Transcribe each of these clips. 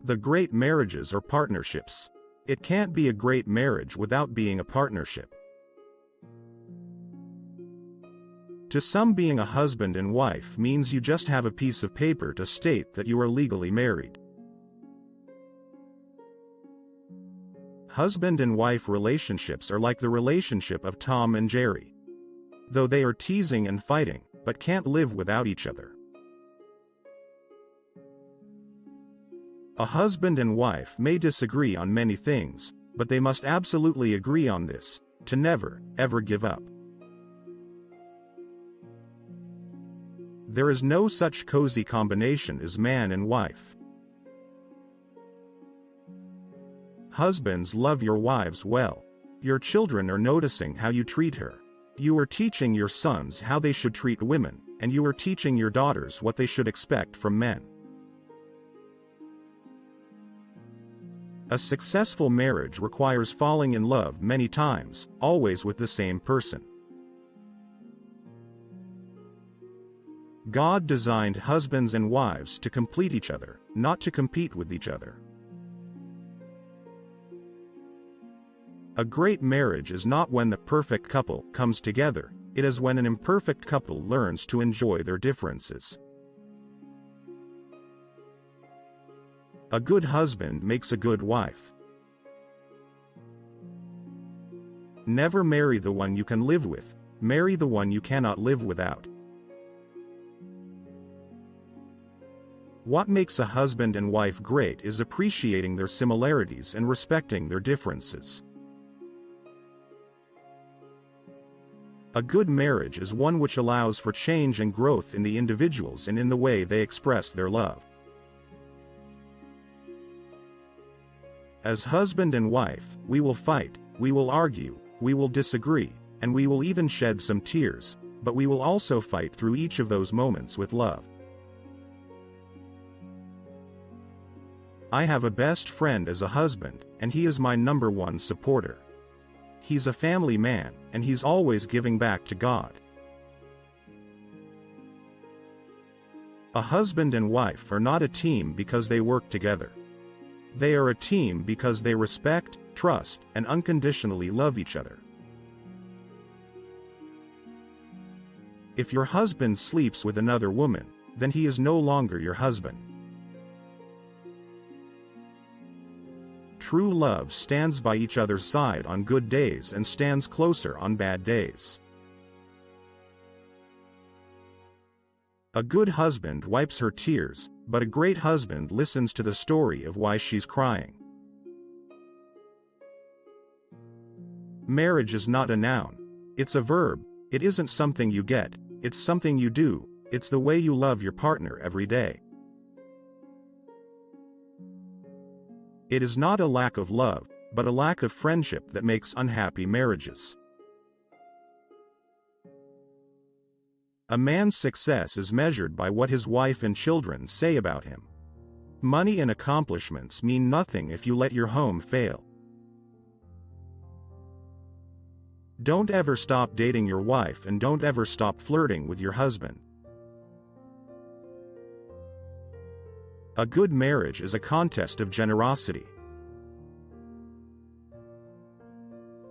The great marriages are partnerships. It can't be a great marriage without being a partnership. To some, being a husband and wife means you just have a piece of paper to state that you are legally married. Husband and wife relationships are like the relationship of Tom and Jerry. Though they are teasing and fighting, but can't live without each other. A husband and wife may disagree on many things, but they must absolutely agree on this: to never, ever give up. There is no such cozy combination as man and wife. Husbands, love your wives well. Your children are noticing how you treat her. You are teaching your sons how they should treat women, and you are teaching your daughters what they should expect from men. A successful marriage requires falling in love many times, always with the same person. God designed husbands and wives to complete each other, not to compete with each other. A great marriage is not when the perfect couple comes together, it is when an imperfect couple learns to enjoy their differences. A good husband makes a good wife. Never marry the one you can live with, marry the one you cannot live without. What makes a husband and wife great is appreciating their similarities and respecting their differences. A good marriage is one which allows for change and growth in the individuals and in the way they express their love. As husband and wife, we will fight, we will argue, we will disagree, and we will even shed some tears, but we will also fight through each of those moments with love. I have a best friend as a husband, and he is my #1 supporter. He's a family man, and he's always giving back to God. A husband and wife are not a team because they work together. They are a team because they respect, trust, and unconditionally love each other. If your husband sleeps with another woman, then he is no longer your husband. True love stands by each other's side on good days and stands closer on bad days. A good husband wipes her tears, but a great husband listens to the story of why she's crying. Marriage is not a noun. It's a verb. It isn't something you get, it's something you do. It's the way you love your partner every day. It is not a lack of love, but a lack of friendship that makes unhappy marriages. A man's success is measured by what his wife and children say about him. Money and accomplishments mean nothing if you let your home fail. Don't ever stop dating your wife, and don't ever stop flirting with your husband. A good marriage is a contest of generosity.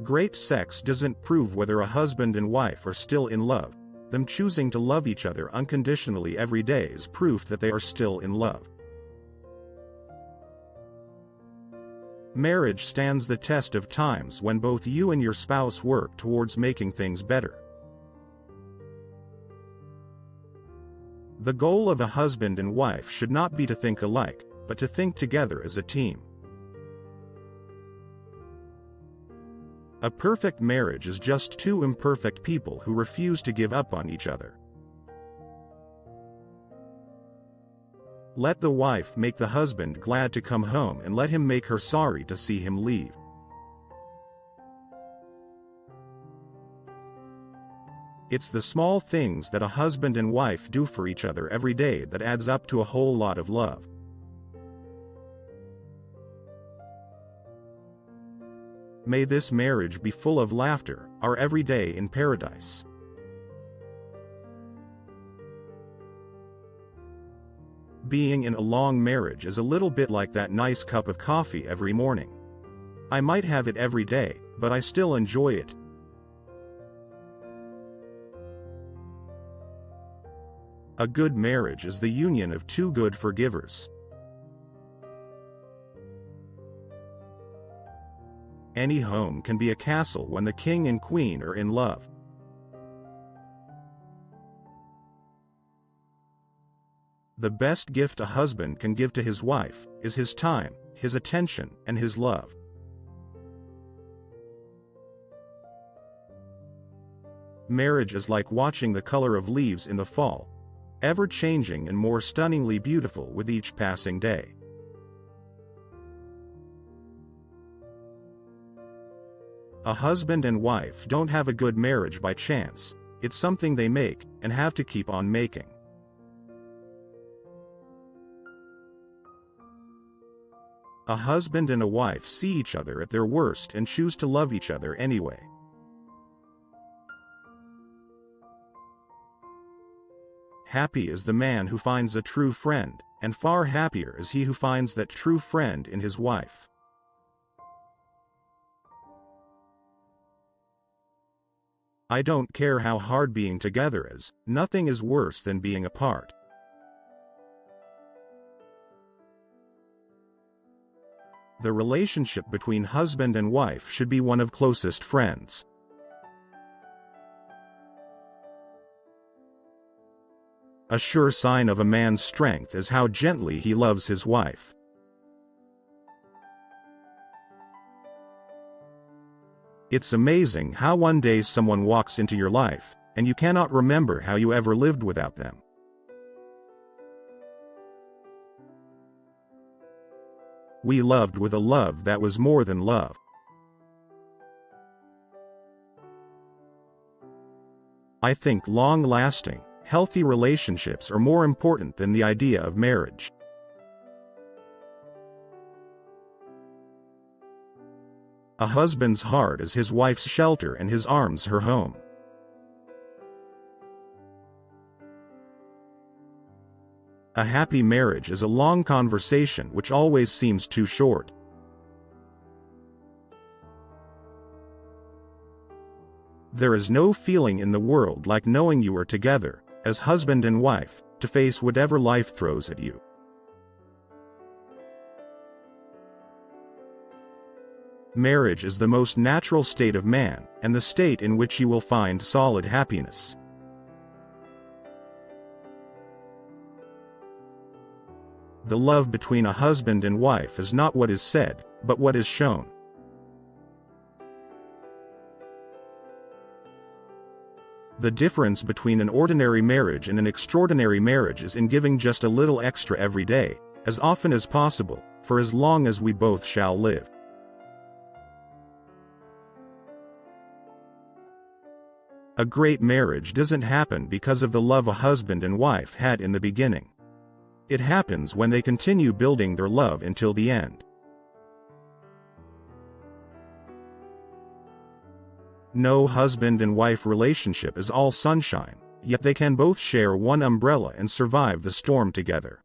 Great sex doesn't prove whether a husband and wife are still in love. Them choosing to love each other unconditionally every day is proof that they are still in love. Marriage stands the test of times when both you and your spouse work towards making things better. The goal of a husband and wife should not be to think alike, but to think together as a team. A perfect marriage is just two imperfect people who refuse to give up on each other. Let the wife make the husband glad to come home, and let him make her sorry to see him leave. It's the small things that a husband and wife do for each other every day that adds up to a whole lot of love. May this marriage be full of laughter, our every day in paradise. Being in a long marriage is a little bit like that nice cup of coffee every morning. I might have it every day, but I still enjoy it. A good marriage is the union of two good forgivers. Any home can be a castle when the king and queen are in love. The best gift a husband can give to his wife is his time, his attention, and his love. Marriage is like watching the color of leaves in the fall, ever changing and more stunningly beautiful with each passing day. A husband and wife don't have a good marriage by chance, it's something they make, and have to keep on making. A husband and a wife see each other at their worst and choose to love each other anyway. Happy is the man who finds a true friend, and far happier is he who finds that true friend in his wife. I don't care how hard being together is, nothing is worse than being apart. The relationship between husband and wife should be one of closest friends. A sure sign of a man's strength is how gently he loves his wife. It's amazing how one day someone walks into your life, and you cannot remember how you ever lived without them. We loved with a love that was more than love. I think long-lasting, healthy relationships are more important than the idea of marriage. A husband's heart is his wife's shelter and his arms her home. A happy marriage is a long conversation which always seems too short. There is no feeling in the world like knowing you are together, as husband and wife, to face whatever life throws at you. Marriage is the most natural state of man, and the state in which you will find solid happiness. The love between a husband and wife is not what is said, but what is shown. The difference between an ordinary marriage and an extraordinary marriage is in giving just a little extra every day, as often as possible, for as long as we both shall live. A great marriage doesn't happen because of the love a husband and wife had in the beginning. It happens when they continue building their love until the end. No husband and wife relationship is all sunshine, yet they can both share one umbrella and survive the storm together.